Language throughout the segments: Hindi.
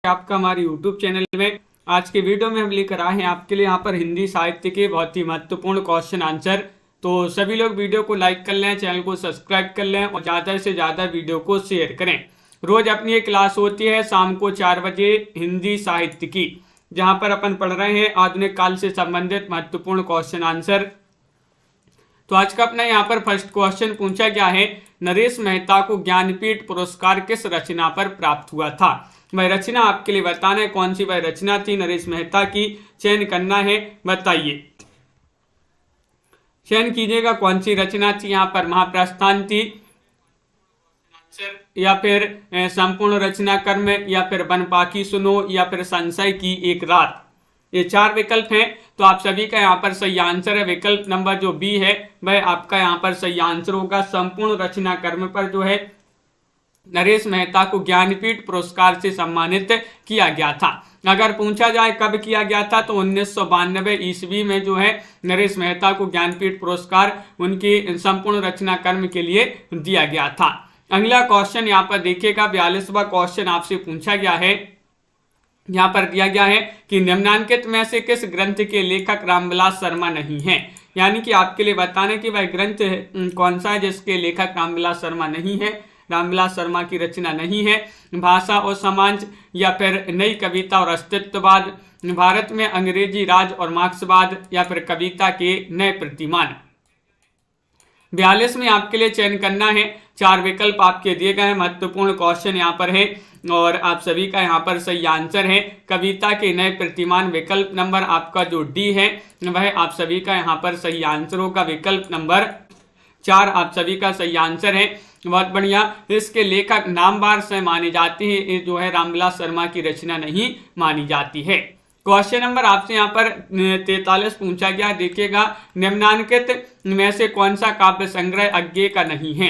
आपका हमारे YouTube चैनल में। आज के वीडियो में हम लेकर आए हैं आपके लिए यहाँ पर हिंदी साहित्य के बहुत ही महत्वपूर्ण क्वेश्चन आंसर। तो सभी लोग वीडियो को लाइक कर लें, चैनल को सब्सक्राइब कर लें और ज़्यादा से ज़्यादा वीडियो को शेयर करें। रोज अपनी एक क्लास होती है शाम को 4 बजे हिंदी साहित्य की, जहाँ पर अपन पढ़ रहे हैं आधुनिक काल से संबंधित महत्वपूर्ण क्वेश्चन आंसर। तो आज का अपना यहाँ पर फर्स्ट क्वेश्चन पूछा गया है, नरेश मेहता को ज्ञानपीठ पुरस्कार किस रचना पर प्राप्त हुआ था। वह रचना आपके लिए बताना है कौन सी वह रचना थी नरेश मेहता की, चयन करना है, बताइए। चयन कीजिएगा कौन सी रचना थी। यहाँ पर महाप्रस्थान थी, या फिर संपूर्ण रचना कर्म, या फिर वन पाखी सुनो, या फिर संशय की एक रात। ये 4 विकल्प हैं। तो आप सभी का यहाँ पर सही आंसर है विकल्प नंबर जो बी है वह आपका यहाँ पर सही आंसर होगा। संपूर्ण रचना कर्म पर जो है नरेश मेहता को ज्ञानपीठ पुरस्कार से सम्मानित किया गया था। अगर पूछा जाए कब किया गया था तो 1992 ईस्वी में जो है नरेश मेहता को ज्ञानपीठ पुरस्कार उनकी संपूर्ण रचना कर्म के लिए दिया गया था। अगला क्वेश्चन यहाँ पर देखिएगा, 42वां क्वेश्चन आपसे पूछा गया है। यहाँ पर दिया गया है कि निम्नांकित में से किस ग्रंथ के लेखक रामविलास शर्मा नहीं है। यानी कि आपके लिए बताना कि वह ग्रंथ कौन सा है जिसके लेखक रामविलास शर्मा नहीं है, रामविलास शर्मा की रचना नहीं है। भाषा और समाज, या फिर नई कविता और अस्तित्ववाद, भारत में अंग्रेजी राज और मार्क्सवाद, या फिर कविता के नए प्रतिमान। 42 में आपके लिए चयन करना है। 4 विकल्प आपके दिए गए हैं। महत्वपूर्ण क्वेश्चन यहाँ पर है और आप सभी का यहाँ पर सही आंसर है कविता के नए प्रतिमान। विकल्प नंबर आपका जो डी है वह आप सभी का यहाँ पर सही आंसर होगा। विकल्प नंबर 4 आप सभी का सही आंसर है। बहुत बढ़िया। इसके लेखक नामवार से माने जाते हैं, ये जो है रामविलास शर्मा की रचना नहीं मानी जाती है। क्वेश्चन नंबर आपसे यहाँ पर 43 पूछा गया। देखिएगा, निम्नांकित में से कौन सा काव्य संग्रह अज्ञे का नहीं है,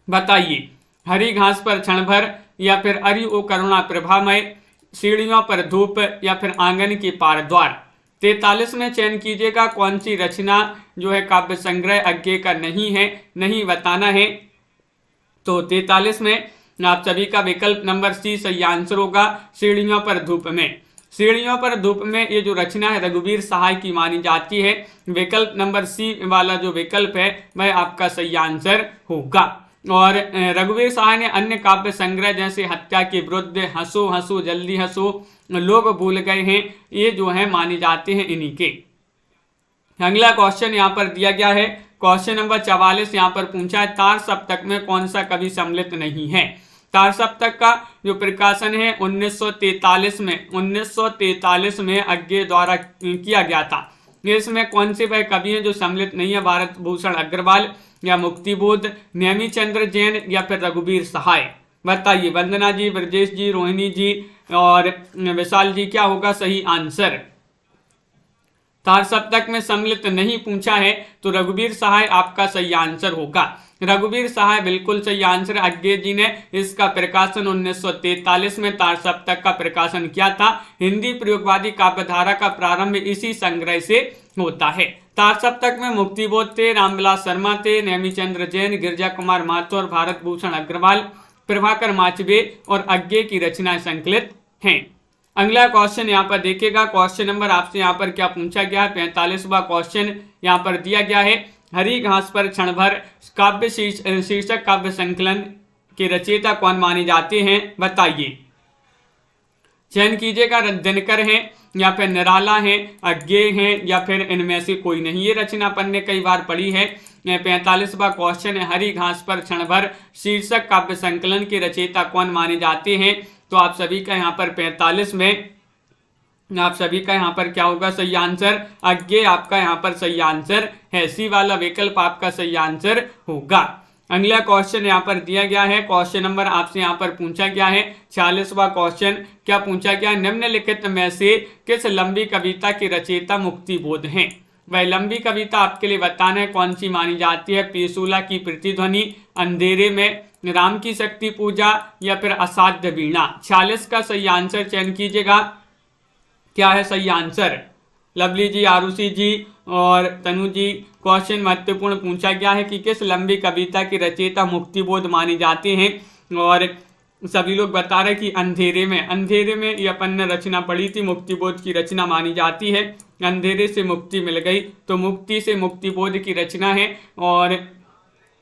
बताइए। हरी घास पर क्षण भर, या फिर अरि ओ करुणा प्रभामय, सीढ़ियों पर धूप, या फिर आंगन की पार द्वार। 43 में चयन कीजिएगा कौन सी रचना जो है काव्य संग्रह अज्ञे का नहीं है, नहीं बताना है। तो 43 में आप सभी का विकल्प नंबर सी सही आंसर होगा, सीढ़ियों पर धूप में। सीढ़ियों पर धूप में ये जो रचना है रघुवीर सहाय की मानी जाती है। विकल्प नंबर सी वाला जो विकल्प है वह आपका सही आंसर होगा। और रघुवीर सहाय ने अन्य काव्य संग्रह जैसे हत्या के विरुद्ध, हंसो हंसो जल्दी हंसो, लोग भूल गए हैं, ये जो है माने जाते हैं इन्हीं के। अगला क्वेश्चन यहाँ पर दिया गया है, क्वेश्चन नंबर 44 यहाँ पर पूछा है, तार सप्तक में कौन सा कवि सम्मिलित नहीं है। तार सप्तक का जो प्रकाशन है 1943 में अज्ञे द्वारा किया गया था। इसमें कौन से वह कवि हैं जो सम्मिलित नहीं है। भारत भूषण अग्रवाल, या मुक्तिबोध, नेमीचंद्र जैन, या फिर रघुवीर सहाय। बताइए वंदना जी, ब्रजेश जी, रोहिणी जी और विशाल जी, क्या होगा सही आंसर। तार सप्तक में सम्मिलित नहीं पूछा है तो रघुवीर सहाय आपका सही आंसर होगा। रघुवीर सहाय बिल्कुल सही आंसर। अज्ञे जी ने इसका प्रकाशन 1943 में तार सप्तक का प्रकाशन किया था। हिंदी प्रयोगवादी काव्यधारा का प्रारंभ इसी संग्रह से होता है। तार सप्तक में मुक्तिबोध थे, रामविलास शर्मा थे, नेमीचंद्र जैन, गिरजा कुमार महतो और भारत भूषण अग्रवाल, प्रभाकर माचवे और अज्ञे की रचनाएं संकलित हैं। अगला क्वेश्चन यहाँ पर देखिएगा, क्वेश्चन नंबर आपसे यहाँ पर क्या पूछा गया है। 45वां क्वेश्चन यहाँ पर दिया गया है, हरी घास पर क्षण भर काव्य शीर्षक काव्य संकलन के रचयिता कौन माने जाते हैं, बताइए। चयन कीजिएगा, दिनकर हैं, या फिर निराला हैं, अज्ञे हैं, या फिर इनमें से कोई नहीं। ये रचना अपन ने कई बार पढ़ी है। 45वां क्वेश्चन है, हरी घास पर क्षण भर शीर्षक काव्य संकलन के रचयिता कौन माने जाते हैं। तो आप सभी का यहाँ पर 45 में आप सभी का यहाँ पर क्या होगा सही आंसर, अज्ञे आपका यहाँ पर सही आंसर है। सी वाला विकल्प आपका सही आंसर होगा। अगला क्वेश्चन यहाँ पर दिया गया है, क्वेश्चन नंबर आपसे यहाँ पर पूछा गया है 46वां क्वेश्चन। क्या पूछा गया, निम्नलिखित में से किस लंबी कविता के रचयिता मुक्तिबोध हैं। वह लंबी कविता आपके लिए बताना है कौन सी मानी जाती है। पीसूला की प्रतिध्वनि, अंधेरे में, राम की शक्ति पूजा, या फिर असाध्य वीणा। 46 का सही आंसर चयन कीजिएगा, क्या है सही आंसर। लवली जी, आरुषि जी और तनु जी, क्वेश्चन महत्वपूर्ण पूछा गया है कि किस लंबी कविता के रचयिता मुक्तिबोध माने जाते हैं। और सभी लोग बता रहे कि अंधेरे में ये अपन ने रचना पढ़ी थी, मुक्तिबोध की रचना मानी जाती है। अंधेरे से मुक्ति मिल गई, तो मुक्ति से मुक्तिबोध की रचना है और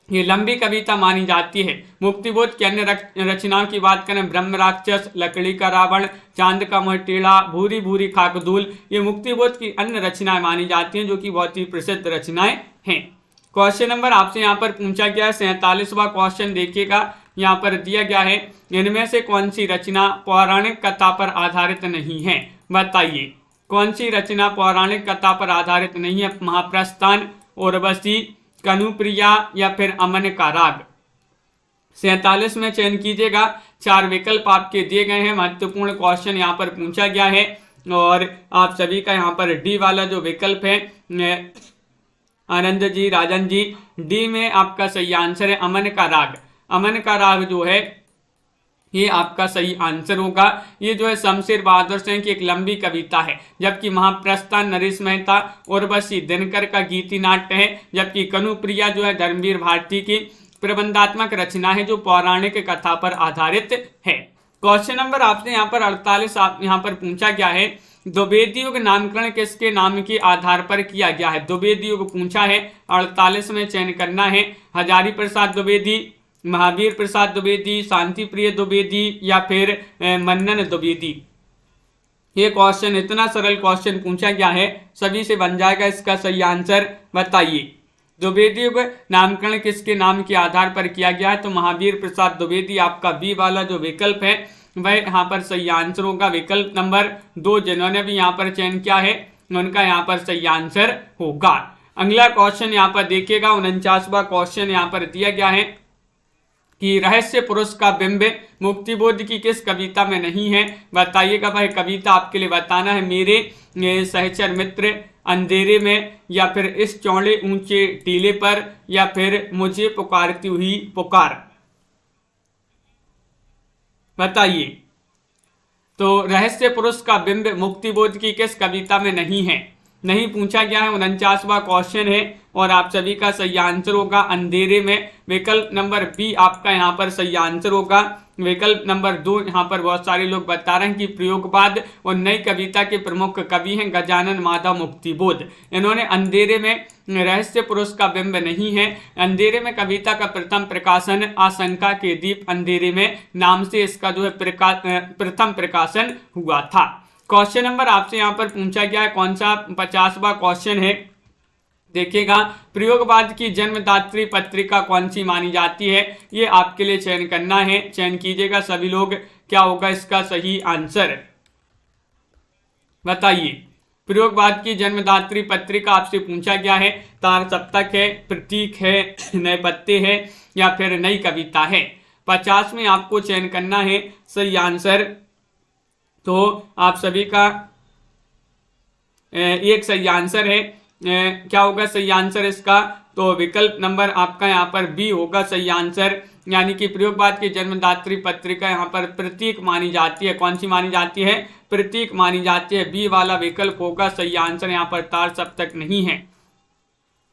ये लंबी कविता मानी जाती है। मुक्तिबोध की अन्य रचनाओं की बात करें, ब्रह्म राक्षस, लकड़ी का रावण, चांद का मुंह टेढ़ा, भूरी भूरी खाकधूल, ये मुक्तिबोध की अन्य रचनाएं मानी जाती हैं, जो कि बहुत ही प्रसिद्ध रचनाएं हैं। क्वेश्चन नंबर आपसे यहाँ पर पूछा गया है 47वां क्वेश्चन देखिएगा, यहाँ पर दिया गया है, इनमें से कौन सी रचना पौराणिक कथा पर आधारित नहीं है? बताइए कौन सी रचना पौराणिक कथा पर आधारित नहीं है? महाप्रस्थान, उर्वशी, कनुप्रिया या फिर अमन का राग। 47 में चयन कीजिएगा। 4 विकल्प आपके दिए गए हैं। महत्वपूर्ण क्वेश्चन यहाँ पर पूछा गया है और आप सभी का यहाँ पर डी वाला जो विकल्प है, आनंद जी, राजन जी, डी में आपका सही आंसर है अमन का राग। अमन का राग जो है ये आपका सही आंसर होगा। ये जो है शमशेर बहादुर सिंह की एक लंबी कविता है, जबकि महाप्रस्थान नरेश मेहता, उर्वशी दिनकर का गीति नाट्य है, जबकि कनुप्रिया जो है धर्मवीर भारती की प्रबंधात्मक रचना है जो पौराणिक कथा पर आधारित है। क्वेश्चन नंबर आपसे यहाँ पर 48 यहाँ पर पूछा गया है, द्विवेदी युग नामकरण किसके नाम के आधार पर किया गया है? द्विवेदी युग पूछा है, 48 में चयन करना है। हजारी प्रसाद द्विवेदी, महावीर प्रसाद द्विवेदी, शांति प्रिय द्विवेदी या फिर मन्नन द्विवेदी। ये क्वेश्चन इतना सरल क्वेश्चन पूछा गया है, सभी से बन जाएगा इसका सही आंसर। बताइए द्विवेदी युग नामकरण किसके नाम के आधार पर किया गया है? तो महावीर प्रसाद द्विवेदी आपका बी वाला जो विकल्प है वह यहाँ पर सही आंसर होगा। विकल्प नंबर 2 जिन्होंने भी यहाँ पर चयन किया है उनका यहाँ पर सही आंसर होगा। अगला क्वेश्चन यहाँ पर देखिएगा, 49वां क्वेश्चन यहाँ पर दिया गया है कि रहस्य पुरुष का बिंब मुक्तिबोध की किस कविता में नहीं है? बताइएगा भाई, कविता आपके लिए बताना है। मेरे सहचर मित्र, अंधेरे में, या फिर इस चौड़े ऊंचे टीले पर, या फिर मुझे पुकारती हुई पुकार। बताइए तो रहस्य पुरुष का बिंब मुक्तिबोध की किस कविता में नहीं है? नहीं पूछा गया है। 49वां क्वेश्चन है और आप सभी का सही आंसर होगा अंधेरे में। विकल्प नंबर बी आपका यहाँ पर सही आंसर होगा। विकल्प नंबर 2 यहाँ पर बहुत सारे लोग बता रहे हैं कि प्रयोगवाद और नई कविता के प्रमुख कवि हैं गजानन माधव मुक्तिबोध। इन्होंने अंधेरे में रहस्य पुरुष का बिंब नहीं है, अंधेरे में कविता का प्रथम प्रकाशन आशंका के दीप अंधेरे में नाम से इसका जो है प्रथम प्रकाशन हुआ था। क्वेश्चन नंबर आपसे यहाँ पर पूछा गया है, कौन सा 50वां क्वेश्चन है देखिएगा, प्रयोगवाद की जन्मदात्री पत्रिका कौन सी मानी जाती है? ये आपके लिए चयन करना है, चयन कीजिएगा सभी लोग, क्या होगा इसका सही आंसर? बताइए प्रयोगवाद की जन्मदात्री पत्रिका आपसे पूछा गया है, तार सप्तक है, प्रतीक है, नए पत्ते है या फिर नई कविता है। 50 में आपको चयन करना है सही आंसर। तो आप सभी का एक सही आंसर है, क्या होगा सही आंसर इसका? तो विकल्प नंबर आपका यहाँ पर बी होगा सही आंसर, यानी कि प्रयोगवाद की जन्मदात्री पत्रिका यहाँ पर प्रतीक मानी जाती है। कौन सी मानी जाती है? प्रतीक मानी जाती है। बी वाला विकल्प होगा सही आंसर, यहाँ पर तार सप्तक नहीं है।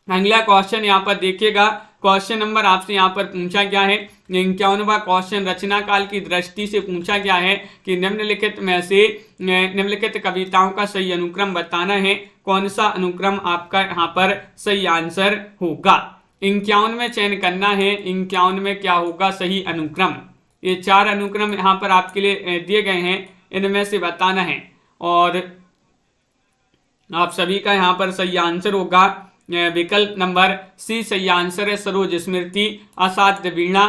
अगला क्वेश्चन यहाँ पर देखिएगा, क्वेश्चन नंबर आपसे यहाँ पर पूछा गया है 51वां क्वेश्चन रचना काल की दृष्टि से पूछा गया है कि निम्नलिखित में से निम्नलिखित कविताओं का सही अनुक्रम बताना है। कौन सा अनुक्रम आपका यहाँ पर सही आंसर होगा? 51 में चयन करना है, 51 में क्या होगा सही अनुक्रम? ये 4 अनुक्रम यहाँ पर आपके लिए दिए गए हैं, इनमें से बताना है और आप सभी का यहाँ पर सही आंसर होगा विकल्प नंबर सी सही आंसर है। सरोज स्मृति, असाध्य वीणा,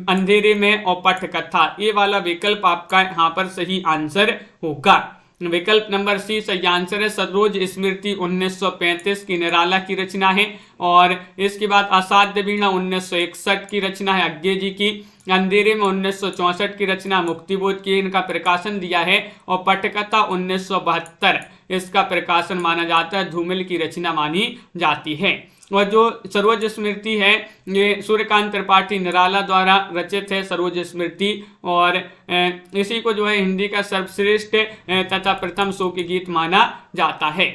अंधेरे में और पटकथा, ये वाला विकल्प आपका यहाँ पर सही आंसर होगा। विकल्प नंबर सी सही आंसर है। सरोज स्मृति 1935 की निराला की रचना है और इसके बाद असाध्य वीणा 1961 की रचना है अज्ञे जी की। अंधेरे में 1964 की रचना मुक्तिबोध की, इनका प्रकाशन दिया है और पटकथा 1972 इसका प्रकाशन माना जाता है, धूमिल की रचना मानी जाती है। और जो सरोज स्मृति है ये सूर्यकांत त्रिपाठी निराला द्वारा रचित है सरोज स्मृति, और इसी को जो है हिंदी का सर्वश्रेष्ठ तथा प्रथम शो के गीत माना जाता है।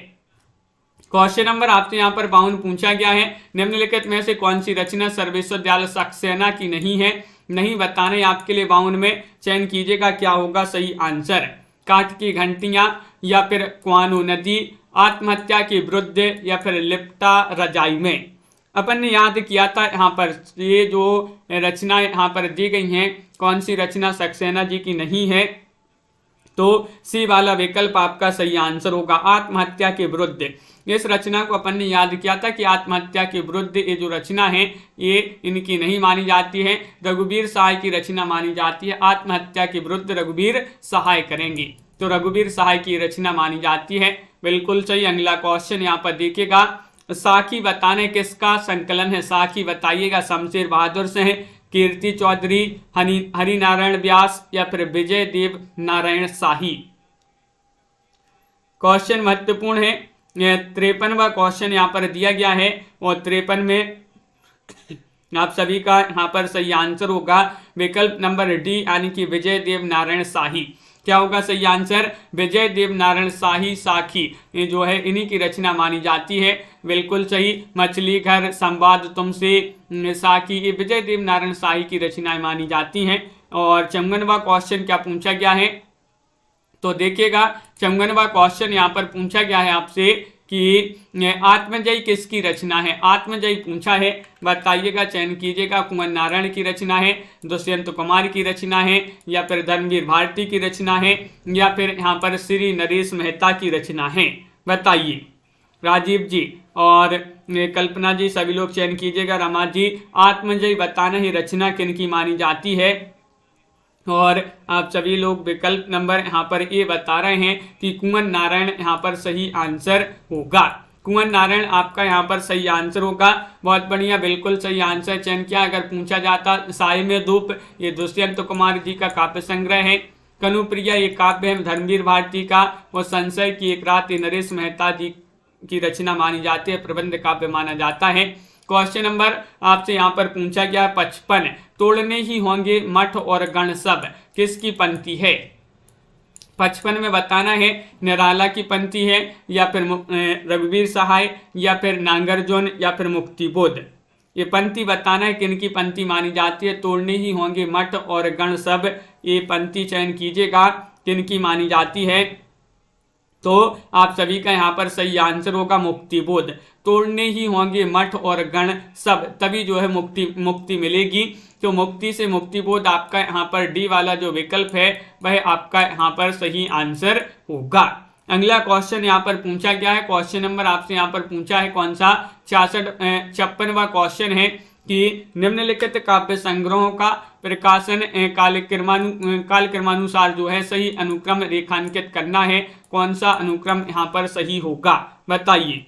क्वेश्चन नंबर आपसे यहाँ पर 52 पूछा गया है, निम्नलिखित में से कौन सी रचना सर्वविश्वविद्यालय सक्सेना की नहीं है? नहीं बताना है आपके लिए 52 में, चयन कीजिएगा क्या होगा सही आंसर। काठ की घंटियां या फिर कुआनो नदी, आत्महत्या के विरुद्ध या फिर लिपटा रजाई में। अपन ने याद किया था यहाँ पर ये जो रचना यहाँ पर दी गई हैं कौन सी रचना सक्सेना जी की नहीं है, तो सी वाला विकल्प आपका सही आंसर होगा, आत्महत्या के विरुद्ध। इस रचना को अपन ने याद किया था कि आत्महत्या के विरुद्ध ये जो रचना है ये इनकी नहीं मानी जाती है, रघुवीर सहाय की रचना मानी जाती है। आत्महत्या के विरुद्ध रघुवीर सहाय करेंगी, तो रघुवीर सहाय की रचना मानी जाती है, बिल्कुल सही। अगला क्वेश्चन यहाँ पर देखिएगा, साखी बताने किसका संकलन है, साखी बताइएगा शमशेर बहादुर से है, कीर्ति चौधरी, हरिनारायण व्यास या फिर विजय देव नारायण शाही। क्वेश्चन महत्वपूर्ण है, 53वां क्वेश्चन यहाँ पर दिया गया है और 53 में आप सभी का यहाँ पर सही आंसर होगा विकल्प नंबर डी यानी कि विजय देव नारायण शाही। क्या होगा सही आंसर, विजय देव नारायण शाही साखी, ये जो है इन्हीं की रचना मानी जाती है, बिल्कुल सही। मछली घर, संवाद तुमसे, साखी, ये विजय देव नारायण शाही की रचनाएं मानी जाती हैं। और 54वां क्वेश्चन क्या पूछा गया है, तो देखिएगा 54वां क्वेश्चन यहाँ पर पूछा गया है आपसे कि आत्मजयी किसकी रचना है, आत्मजयी पूछा है, बताइएगा, चयन कीजिएगा, कुंवर नारायण की रचना है, दुष्यंत कुमार की रचना है या फिर धर्मवीर भारती की रचना है या फिर यहाँ पर श्री नरेश मेहता की रचना है, बताइए। राजीव जी और कल्पना जी सभी लोग चयन कीजिएगा। रमा जी, आत्मजयी बताना ही रचना किनकी मानी जाती है, और आप सभी लोग विकल्प नंबर यहाँ पर ये बता रहे हैं कि कुंवर नारायण यहाँ पर सही आंसर होगा, कुंवर नारायण आपका यहाँ पर सही आंसर होगा। बहुत बढ़िया, बिल्कुल सही आंसर चयन किया। अगर पूछा जाता साय में धूप, ये दुष्यंत कुमार जी का काव्य संग्रह है, कनुप्रिया ये काव्य है धर्मवीर भारती का, और संशय की एक रात ये नरेश मेहता जी की रचना मानी जाती है, प्रबंध काव्य माना जाता है। क्वेश्चन नंबर आपसे यहाँ पर पूछा गया 55, तोड़ने ही होंगे मठ और गण सब, किसकी पंक्ति है। 55 में बताना है निराला की पंक्ति है या फिर रघुवीर सहाय या फिर नांगरजोन या फिर मुक्तिबोध। ये पंक्ति बताना है किनकी पंक्ति मानी जाती है, तोड़ने ही होंगे मठ और गण सब, ये पंक्ति चयन कीजिएगा किनकी मानी जाती है, तो आप सभी का यहाँ पर सही आंसर होगा मुक्तिबोध। तोड़ने ही होंगे मठ और गण सब, तभी जो है मुक्ति मिलेगी, तो मुक्ति से मुक्तिबोध आपका यहाँ पर डी वाला जो विकल्प है वह आपका यहाँ पर सही आंसर होगा। अगला क्वेश्चन यहाँ पर पूछा गया है, क्वेश्चन नंबर आपसे यहाँ पर पूछा है कौन सा 56वां क्वेश्चन है कि निम्नलिखित काव्य संग्रहों का प्रकाशन कालक्रमानुसार जो है सही अनुक्रम रेखांकित करना है, कौन सा अनुक्रम यहाँ पर सही होगा, बताइए।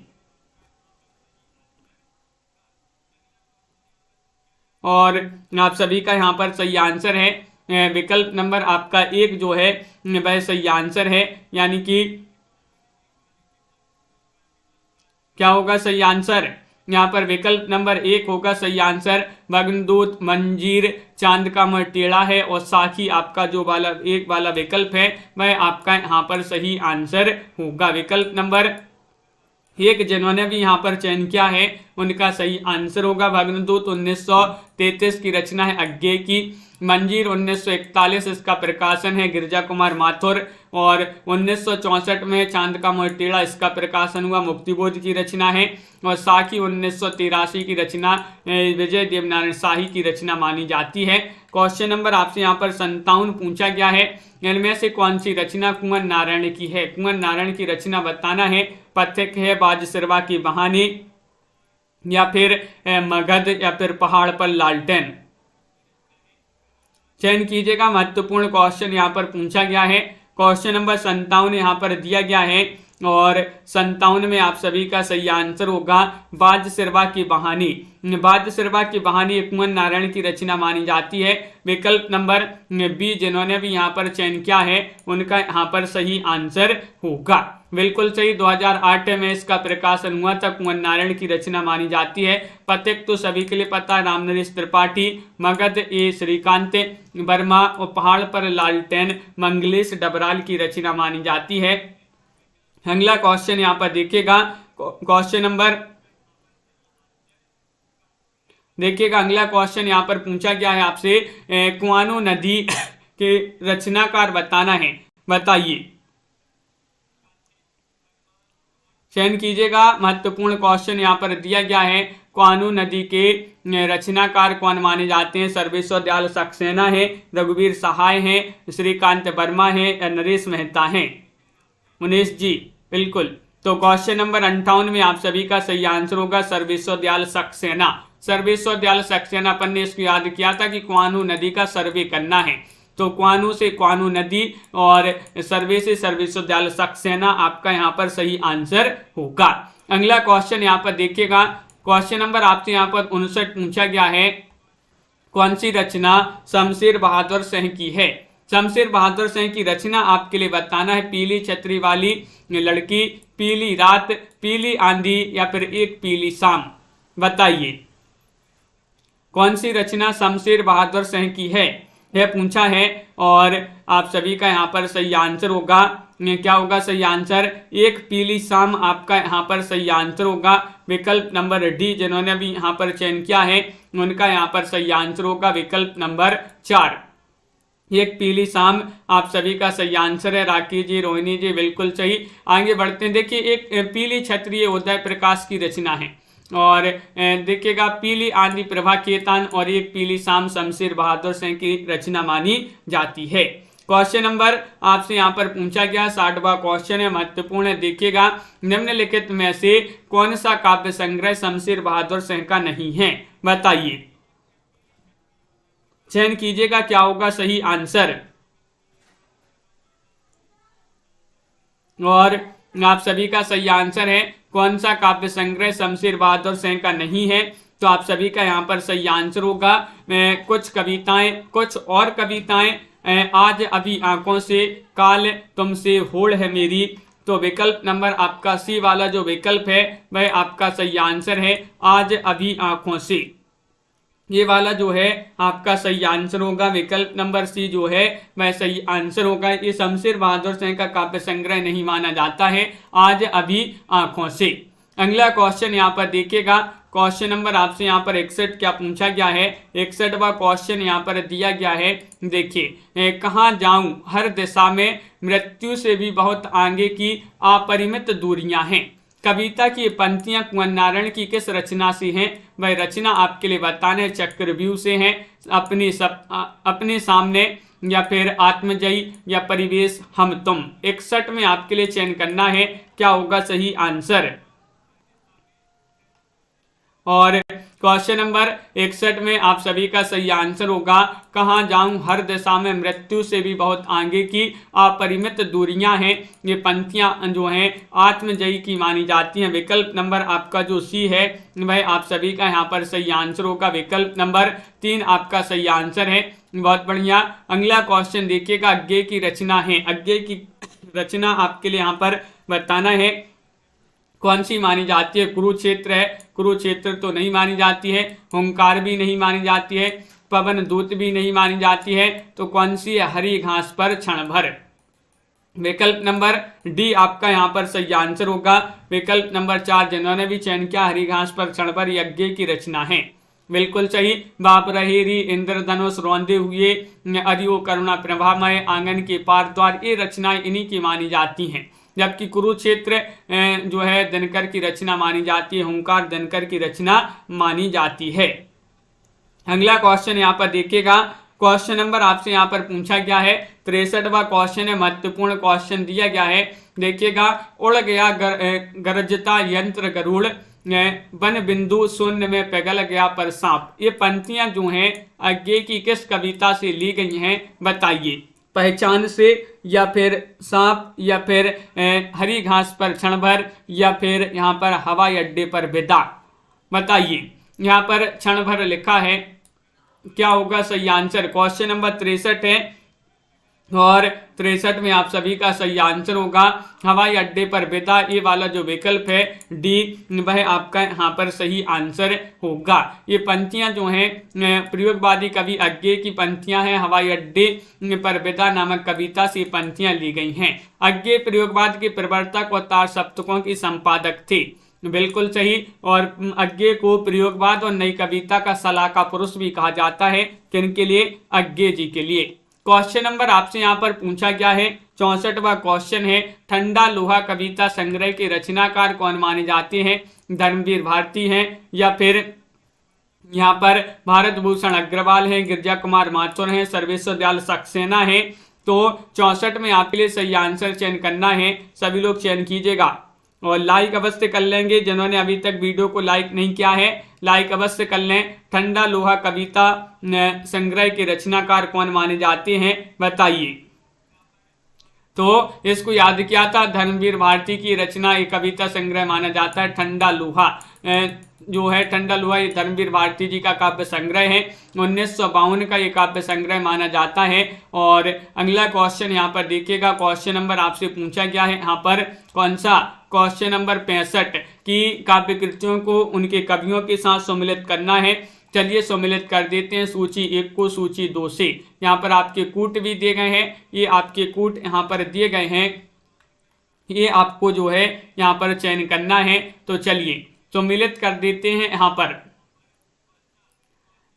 और आप सभी का यहाँ पर सही आंसर है विकल्प नंबर आपका 1 जो है वह सही आंसर है, यानी कि क्या होगा सही आंसर, यहाँ पर विकल्प नंबर 1 होगा सही आंसर। भग्नदूत, मंजीर, चांद का मुंह टेढ़ा है और साखी आपका जो वाला 1 वाला विकल्प है वह आपका यहाँ पर सही आंसर होगा। विकल्प नंबर 1 जिन्होंने भी यहाँ पर चयन किया है उनका सही आंसर होगा। भग्नदूत 1933 की रचना है अज्ञे की, मंजीर 1941 इसका प्रकाशन है गिरजा कुमार माथुर, और 1964 में चांद का मुंह टेढ़ा इसका प्रकाशन हुआ मुक्तिबोध की रचना है, और साखी 1983 की रचना विजय देव नारायण शाही की रचना मानी जाती है। क्वेश्चन नंबर आपसे यहाँ पर 57 पूछा गया है, इनमें से कौन सी रचना कुंवर नारायण की है, कुंवर नारायण की रचना बताना है। पथिक है, बाजसिरवा की बहानी या फिर मगध या फिर पहाड़ पर लालटेन, चयन कीजिएगा। महत्वपूर्ण क्वेश्चन यहाँ पर पूछा गया है। क्वेश्चन नंबर 57 यहाँ पर दिया गया है और 57 में आप सभी का सही आंसर होगा बाजसिरवा की बहानी। बाजसिरवा की बहानी कुंवर नारायण की रचना मानी जाती है। विकल्प नंबर बी जिन्होंने भी यहाँ पर चयन किया है उनका यहाँ पर सही आंसर होगा, बिल्कुल सही। 2008 में इसका प्रकाशन हुआ था, कुंवर नारायण की रचना मानी जाती है। पथिक तो सभी के लिए पता है, रामनरेश त्रिपाठी, मगध ए श्रीकांत वर्मा और पहाड़ पर लालटेन मंगलेश डबराल की रचना मानी जाती है। अगला क्वेश्चन यहाँ पर देखिएगा, क्वेश्चन नंबर देखिएगा अगला क्वेश्चन यहाँ पर पूछा गया है आपसे, कुआनो नदी के रचनाकार बताना है, बताइए। चयन कीजिएगा, महत्वपूर्ण क्वेश्चन यहाँ पर दिया गया है। कुआनो नदी के रचनाकार कौन माने जाते हैं? सर्वेश्वर दयाल सक्सेना है, रघुवीर सहाय है, श्रीकांत वर्मा है या नरेश मेहता है? मुनीश जी बिल्कुल। तो क्वेश्चन नंबर 58 में आप सभी का सही आंसर होगा सर्वेश्वर दयाल सक्सेना। सर्वेश्वर दयाल सक्सेना, अपन ने इसको याद किया था कि कुआनो नदी का सर्वे करना है, तो कुआनो से कुआनो नदी और सर्वे से सर्वेश्वर दयाल सक्सेना आपका यहाँ पर सही आंसर होगा। अगला क्वेश्चन यहाँ पर देखिएगा, क्वेश्चन नंबर आपसे यहाँ पर 59 पूछा गया है, कौन सी रचना शमशेर बहादुर सिंह की है? शमशेर बहादुर सिंह की रचना आपके लिए बताना है। पीली छतरी वाली लड़की, पीली रात, पीली आंधी या फिर एक पीली शाम, बताइए कौन सी रचना शमशेर बहादुर सिंह की है, यह पूछा है। और आप सभी का यहाँ पर सही आंसर होगा, क्या होगा सही आंसर? एक पीली शाम आपका यहाँ पर सही आंसर होगा। विकल्प नंबर डी, जिन्होंने भी यहाँ पर चयन किया है उनका यहाँ पर सही आंसर होगा विकल्प नंबर 4, एक पीली शाम आप सभी का सही आंसर है। राकेश जी, रोहिणी जी बिल्कुल सही। आगे बढ़ते हैं, देखिए एक पीली छतरी उदय प्रकाश की रचना है, और देखिएगा पीली आंधी प्रभा केतान और एक पीली शाम शमशेर बहादुर सिंह की रचना मानी जाती है। क्वेश्चन नंबर आपसे यहाँ पर पूछा गया 60वां क्वेश्चन है, महत्वपूर्ण है। देखिएगा निम्नलिखित में से कौन सा काव्य संग्रह शमशेर बहादुर सिंह का नहीं है, बताइए। चयन कीजिएगा, क्या होगा सही आंसर। और आप सभी का सही आंसर है कौन सा काव्य संग्रह शमशेर बहादुर सिंह का नहीं है, तो आप सभी का यहाँ पर सही आंसर होगा कुछ कविताएं, कुछ और कविताएं, आज अभी आंखों से, काल तुमसे होड़ है मेरी। तो विकल्प नंबर आपका सी वाला जो विकल्प है वह आपका सही आंसर है, आज अभी आंखों से। ये वाला जो है आपका सही आंसर होगा, विकल्प नंबर सी जो है वह सही आंसर होगा। ये शमशेर बहादुर सिंह का काव्य संग्रह नहीं माना जाता है, आज अभी आंखों से। अगला क्वेश्चन यहाँ पर देखिएगा, क्वेश्चन नंबर आपसे यहाँ पर 61 क्या पूछा गया है? 61वां क्वेश्चन यहाँ पर दिया गया है, देखिए कहाँ जाऊं हर दिशा में मृत्यु से भी बहुत आगे की अपरिमित दूरियां हैं। कविता की पंक्तियां कुंवर नारायण की किस रचना से हैं? वह रचना आपके लिए बताने चक्रव्यूह से हैं, अपने सामने या फिर आत्मजयी या परिवेश हम तुम। 61 में आपके लिए चयन करना है, क्या होगा सही आंसर। और क्वेश्चन नंबर 61 में आप सभी का सही आंसर होगा कहाँ जाऊं हर दिशा में मृत्यु से भी बहुत आगे की अपरिमित दूरियां हैं। ये पंक्तियां जो हैं आत्मजयी की मानी जाती हैं। विकल्प नंबर आपका जो सी है वह आप सभी का यहाँ पर सही आंसर होगा, विकल्प नंबर 3 आपका सही आंसर है। बहुत बढ़िया। अगला क्वेश्चन देखिएगा, अज्ञे की रचना है, अज्ञे की रचना आपके लिए यहाँ पर बताना है कौन सी मानी जाती है। कुरुक्षेत्र है, कुरुक्षेत्र तो नहीं मानी जाती है, हुंकार भी नहीं मानी जाती है, पवन दूत भी नहीं मानी जाती है, तो कौन सी है? हरी घास पर क्षण भर। विकल्प नंबर डी आपका यहाँ पर सही आंसर होगा, विकल्प नंबर 4 जिन्होंने भी चयन किया हरी घास पर क्षण भर यज्ञ की रचना है, बिल्कुल सही। बाप रहेरी इंद्रधनुष रौंदे हुए अरियो करुणा प्रभामय आंगन के पार द्वार, ये रचनाएं इन्हीं की मानी जाती हैं। जबकि कुरुक्षेत्र जो है दिनकर की रचना मानी जाती है, हुंकार दिनकर की रचना मानी जाती है। अगला क्वेश्चन यहाँ पर देखिएगा, क्वेश्चन नंबर आपसे यहाँ पर पूछा गया है 63वां क्वेश्चन है, महत्वपूर्ण क्वेश्चन दिया गया है। देखिएगा, उड़ गया गरजता यंत्र गरुड़, वन बिंदु शून्य में पिघल गया पर सांप। ये पंक्तियां जो हैं अज्ञे की किस कविता से ली गई हैं, बताइए। पहचान से, या फिर सांप, या फिर हरी घास पर क्षण भर, या फिर यहाँ पर हवाई अड्डे पर विदा, बताइए। यहाँ पर क्षण भर लिखा है, क्या होगा सही आंसर। क्वेश्चन नंबर 63 है और 63 में आप सभी का सही आंसर होगा हवाई अड्डे पर विदा। ये वाला जो विकल्प है डी वह आपका यहाँ पर सही आंसर होगा। ये पंक्तियां जो हैं प्रयोगवादी कवि अज्ञे की पंक्तियां हैं, हवाई अड्डे पर विदा नामक कविता से पंक्तियां ली गई हैं। अज्ञे प्रयोगवाद के प्रवर्तक और तार सप्तकों के संपादक थे। बिल्कुल सही। और अज्ञे को प्रयोगवाद और नई कविता का सलाह का पुरुष भी कहा जाता है। किनके लिए? अज्ञे जी के लिए। क्वेश्चन नंबर आपसे यहाँ पर पूछा गया है 64वां क्वेश्चन है, ठंडा लोहा कविता संग्रह के रचनाकार कौन माने जाते हैं? धर्मवीर भारती हैं या फिर यहाँ पर भारत भूषण अग्रवाल हैं, गिरजा कुमार माथुर हैं, सर्वेश्वर दयाल सक्सेना है? तो 64 में आपके लिए सही आंसर चयन करना है। सभी लोग चयन कीजिएगा और लाइक अवश्य कर लेंगे। जिन्होंने अभी तक वीडियो को लाइक नहीं किया है लाइक अवश्य कर लें। ठंडा लोहा कविता संग्रह के रचनाकार कौन माने जाते हैं? बताइए। तो इसको याद किया था, धर्मवीर भारती की रचना एक कविता संग्रह माना जाता है। ठंडा लोहा जो है, ठंडा लोहा ये धर्मवीर भारती जी का काव्य संग्रह है। 1952 का ये काव्य संग्रह माना जाता है। और अगला क्वेश्चन यहाँ पर देखिएगा, क्वेश्चन नंबर आपसे पूछा गया है यहाँ पर कौन सा? क्वेश्चन नंबर 65 की काव्य कृतियों को उनके कवियों के साथ सम्मिलित करना है। चलिए सम्मिलित कर देते हैं सूची 1 को सूची 2 से। यहाँ पर आपके कूट भी दिए गए हैं, ये आपके कूट यहाँ पर दिए गए हैं, ये आपको जो है यहाँ पर चयन करना है। तो चलिए सम्मिलित कर देते हैं यहाँ पर।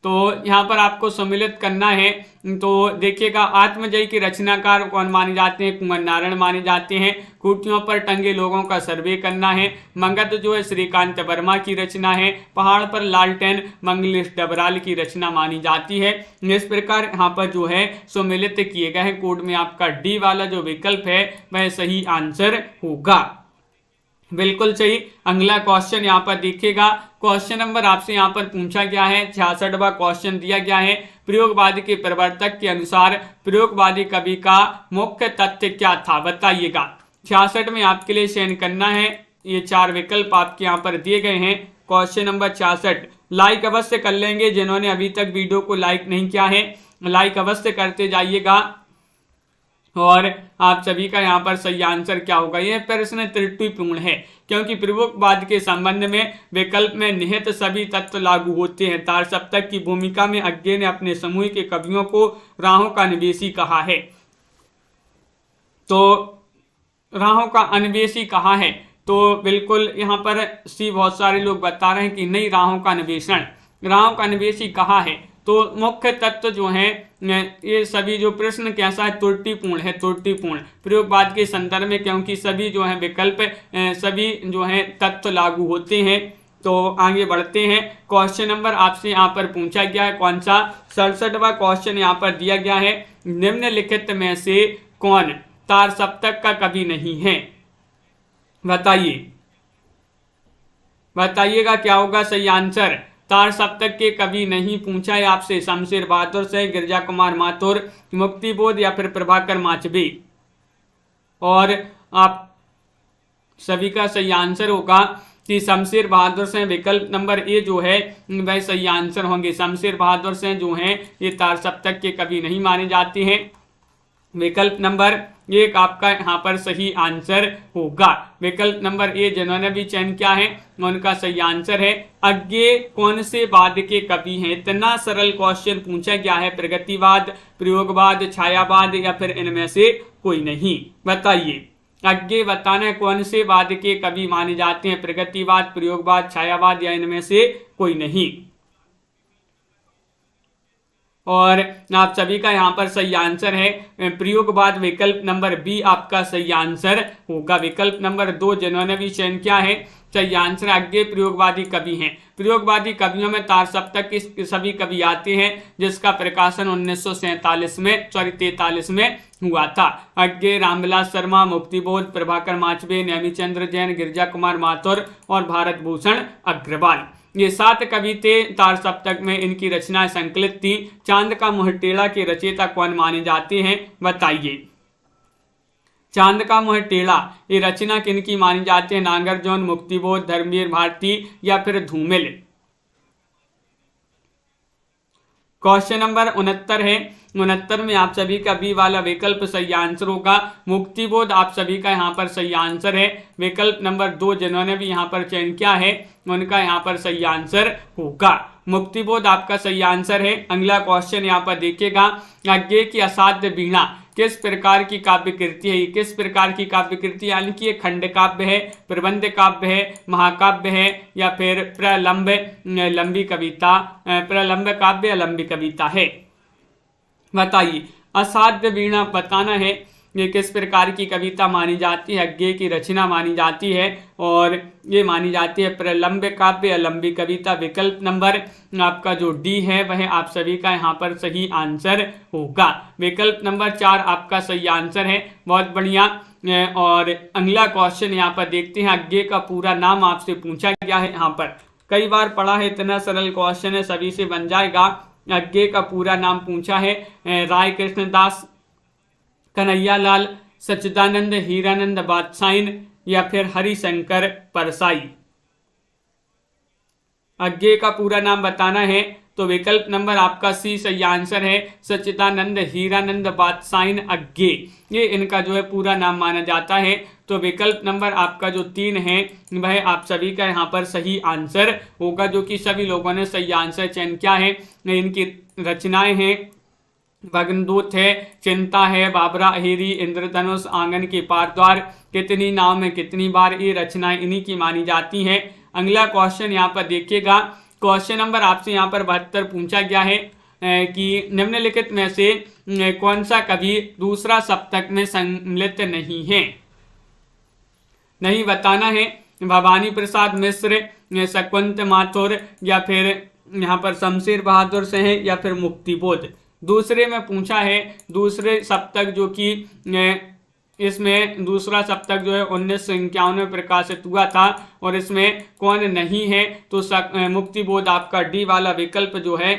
तो यहाँ पर आपको सम्मिलित करना है। तो देखिएगा, आत्मजयी के रचनाकार कौन माने जाते हैं? कुंवर नारायण माने जाते हैं। कुर्सियों पर टंगे लोगों का सर्वे करना है। मंगत जो है श्रीकांत वर्मा की रचना है। पहाड़ पर लालटेन मंगलेश डबराल की रचना मानी जाती है। इस प्रकार यहाँ पर जो है सम्मिलित किए गए हैं। कोड में आपका डी वाला जो विकल्प है वह सही आंसर होगा। बिल्कुल सही। अगला क्वेश्चन यहाँ पर देखिएगा, क्वेश्चन नंबर आपसे यहाँ पर पूछा गया है 66वां क्वेश्चन दिया गया है, प्रयोगवादी के प्रवर्तक के अनुसार प्रयोगवादी कवि का मुख्य तथ्य क्या था? बताइएगा। 66 में आपके लिए चयन करना है। ये 4 विकल्प आपके यहाँ पर दिए गए हैं। क्वेश्चन नंबर 66 लाइक अवश्य कर लेंगे। जिन्होंने अभी तक वीडियो को लाइक नहीं किया है लाइक अवश्य करते जाइएगा। और आप सभी का यहाँ पर सही आंसर क्या होगा? यह प्रश्न त्रुटिपूर्ण है क्योंकि प्रयोगवाद के संबंध में विकल्प में निहित सभी तत्व लागू होते हैं। तार सप्तक की भूमिका में अज्ञे ने अपने समूह के कवियों को राहों का अन्वेषी कहा है। तो राहों का अन्वेषी कहा है, तो बिल्कुल यहाँ पर सी बहुत सारे लोग बता रहे हैं कि नहीं, राहों का अन्वेषण, राहों का अन्वेषी कहा है। तो मुख्य तत्व जो है ये सभी जो प्रश्न कैसा है? त्रुटिपूर्ण है, त्रुटिपूर्ण प्रयोगवाद के संदर्भ में, क्योंकि सभी जो है विकल्प सभी जो है तत्व लागू होते हैं। तो आगे बढ़ते हैं। क्वेश्चन नंबर आपसे यहाँ पर पूछा गया है कौन सा? 67वां क्वेश्चन यहाँ पर दिया गया है, निम्नलिखित में से कौन तार सप्तक का कवि नहीं है? बताइए, बताइएगा क्या होगा सही आंसर? तार सप्तक के कवि नहीं पूछा है आपसे शमशेर बहादुर से, गिरजा कुमार माथुर, मुक्तिबोध या फिर प्रभाकर माचबी। और आप सभी का सही आंसर होगा कि शमशेर बहादुर से। विकल्प नंबर ए जो है वह सही आंसर होंगे। शमशेर बहादुर से जो हैं ये तार सप्तक के कवि नहीं माने जाते हैं। विकल्प नंबर 1 आपका यहाँ पर सही आंसर होगा। विकल्प नंबर ए जिन्होंने भी चयन किया है उनका सही आंसर है। अज्ञे कौन से वाद के कवि हैं? इतना सरल क्वेश्चन पूछा गया है। प्रगतिवाद, प्रयोगवाद, छायावाद या फिर इनमें से कोई नहीं? बताइए, अज्ञे बताना है कौन से वाद के कवि माने जाते हैं? प्रगतिवाद, प्रयोगवाद, छायावाद या इनमें से कोई नहीं? और आप सभी का यहाँ पर सही आंसर है प्रयोगवाद। विकल्प नंबर बी आपका सही आंसर होगा। विकल्प नंबर 2 जिन्होंने भी चयन किया है सही आंसर अज्ञे प्रयोगवादी कवि हैं। प्रयोगवादी कवियों में तार सप्तक के सभी कवि आते हैं जिसका प्रकाशन 1943 में हुआ था। अज्ञे, रामविलास शर्मा, मुक्तिबोध, प्रभाकर माचबे, नेमिचंद्र जैन, गिरजा कुमार माथुर और भारत भूषण अग्रवाल, ये 7 कवि थे। तार सप्तक में इनकी रचनाएं संकलित थी। चांद का मुंह टेढ़ा के रचयिता कौन माने जाते हैं? बताइए। चांद का मुंह टेढ़ा ये रचना किनकी मानी जाती है? नागरजोन, मुक्तिबोध, धर्मवीर भारती या फिर धूमिल। क्वेश्चन नंबर 69 है। 69 में आप सभी का बी वाला विकल्प सही आंसर होगा। मुक्तिबोध आप सभी का यहाँ पर सही आंसर है। विकल्प नंबर 2 जिन्होंने भी यहाँ पर चयन किया है उनका यहाँ पर सही आंसर होगा। मुक्तिबोध आपका सही आंसर है। अगला क्वेश्चन यहाँ पर देखिएगा, अज्ञे की असाध्य वीणा किस प्रकार की काव्य कृति है। ये किस प्रकार की काव्य कृति, यानी कि ये खंड काव्य है, प्रबंध काव्य है, महाकाव्य है या फिर प्रलंब लंबी कविता, प्रलंब काव्य या लंबी कविता है। बताइए। असाध्य वीणा बताना है ये किस प्रकार की कविता मानी जाती है, अज्ञेय की रचना मानी जाती है और ये मानी जाती है प्रलंब काव्य या लंबी कविता। विकल्प नंबर आपका जो डी है वह आप सभी का यहाँ पर सही आंसर होगा। विकल्प नंबर 4 आपका सही आंसर है। बहुत बढ़िया। और अगला क्वेश्चन यहाँ पर देखते हैं। अज्ञेय का पूरा नाम आपसे पूछा गया है, यहाँ पर कई बार पढ़ा है, इतना सरल क्वेश्चन है, सभी से बन जाएगा। अज्ञेय का पूरा नाम पूछा है, राय कृष्णदास, कन्हैयालाल, सच्चिदानंद, हीरानंद बादशाइन या फिर हरिशंकर परसाई। अज्ञेय का पूरा नाम बताना है तो विकल्प नंबर आपका सी सही आंसर है, सच्चिदानंद हीरानंद बादशाइन अज्ञेय। ये इनका जो है पूरा नाम माना जाता है। तो विकल्प नंबर आपका जो 3 है वह आप सभी का यहाँ पर सही आंसर होगा, जो कि सभी लोगों ने सही आंसर चयन किया है। इनकी रचनाएं हैं भग्नदूत है, चिंता है, बाबरा हेरी, इंद्रधनुष, आंगन के पारद्वार, कितनी नाव में कितनी बार, ये रचनाएं इन्हीं की मानी जाती हैं। अगला क्वेश्चन यहाँ पर देखिएगा। क्वेश्चन नंबर आपसे यहाँ पर 72 पूछा गया है कि निम्नलिखित में से कौन सा कवि दूसरा सप्तक में सम्मिलित नहीं है। नहीं बताना है। भवानी प्रसाद मिश्र, शकुंत माथुर या फिर यहाँ पर शमशेर बहादुर से है या फिर मुक्तिबोध। दूसरे में पूछा है, दूसरे सप्तक जो कि इसमें दूसरा सप्तक जो है 1951 में प्रकाशित हुआ था और इसमें कौन नहीं है, तो मुक्तिबोध आपका डी वाला विकल्प जो है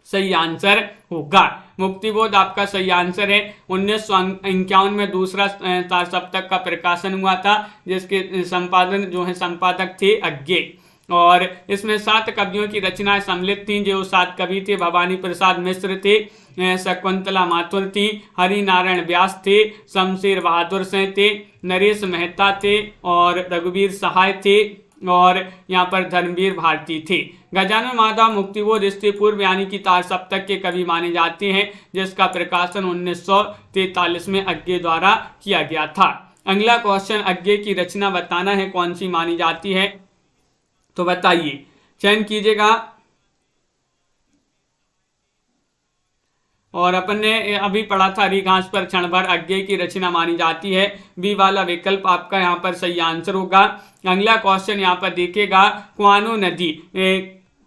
सही आंसर होगा। मुक्तिबोध आपका सही आंसर है। 1951 में दूसरा तार सप्तक का प्रकाशन हुआ था, जिसके संपादन जो है संपादक थे अज्ञेय। और इसमें 7 कवियों की रचनाएं सम्मिलित थीं। जो 7 कवि थे, भवानी प्रसाद मिश्र थे, शकुंतला माथुर थी, हरि नारायण व्यास थे, शमशेर बहादुर सिंह थे, नरेश मेहता थे और रघुवीर सहाय थे और यहाँ पर धर्मवीर भारती थे। गजानन माधव मुक्तिबोध इससे पूर्व यानी कि तार सप्तक के कवि माने जाते हैं, जिसका प्रकाशन 1943 में अज्ञेय द्वारा किया गया था। अगला क्वेश्चन, अज्ञेय की रचना बताना है कौन सी मानी जाती है, तो बताइए, चयन कीजिएगा। और अपन ने अभी पढ़ा था, हरी घास पर क्षण भर अज्ञेय की रचना मानी जाती है। बी वाला विकल्प आपका यहाँ पर सही आंसर होगा। अगला क्वेश्चन यहाँ पर देखिएगा। कुआनो नदी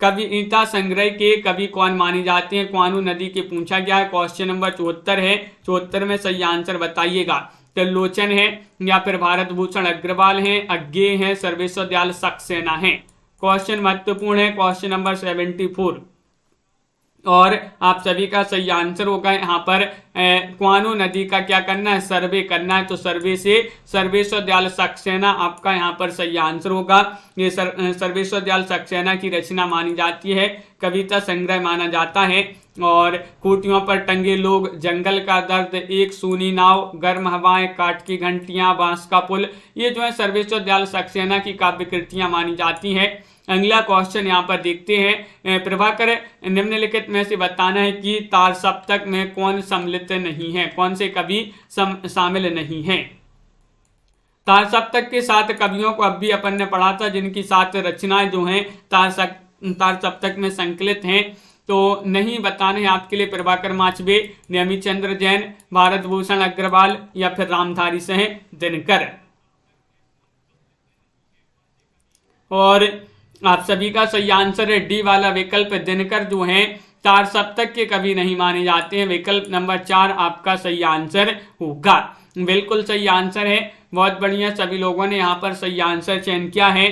कविता संग्रह के कवि कौन माने जाते हैं, कुआनो नदी के पूछा गया है। क्वेश्चन नंबर 74 है। 74 में सही आंसर बताइएगा। त्रिलोचन है या फिर भारत भूषण अग्रवाल है, अज्ञेय है, सर्वेश्वर दयाल सक्सेना है। क्वेश्चन महत्वपूर्ण है, क्वेश्चन नंबर 74 और आप सभी का सही आंसर होगा यहाँ पर कुआनो नदी का क्या करना है, सर्वे करना है। तो सर्वे से सर्वेश्वर दयाल सक्सेना आपका यहाँ पर सही आंसर होगा। ये सर्वेश्वर दयाल सक्सेना की रचना मानी जाती है, कविता संग्रह माना जाता है। और खूंटियों पर टंगे लोग, जंगल का दर्द, एक सूनी नाव, गर्म हवाएं, काठ की घंटियां, बांस का पुल, ये जो है सर्वेश्वर दयाल सक्सेना की काव्य कृतियां मानी जाती हैं। अगला क्वेश्चन यहाँ पर देखते हैं। प्रभाकर, निम्नलिखित में से बताना है कि तार सप्तक में कौन सम्मिलित नहीं है, कौन से कवि शामिल नहीं है। तार सप्तक के 7 कवियों को अब भी अपन ने पढ़ा था, जिनकी 7 रचनाएं जो हैं तार सप्तक में संकलित हैं। तो नहीं बताने हैं आपके लिए प्रभाकर माचबे, नेमी चंद्र जैन, भारत भूषण अग्रवाल या फिर रामधारी सिंह दिनकर। और आप सभी का सही आंसर है डी वाला विकल्प, दिनकर जो है तार सप्तक के कवि नहीं माने जाते हैं। विकल्प नंबर 4 आपका सही आंसर होगा। बिल्कुल सही आंसर है। बहुत बढ़िया, सभी लोगों ने यहाँ पर सही आंसर चयन किया है।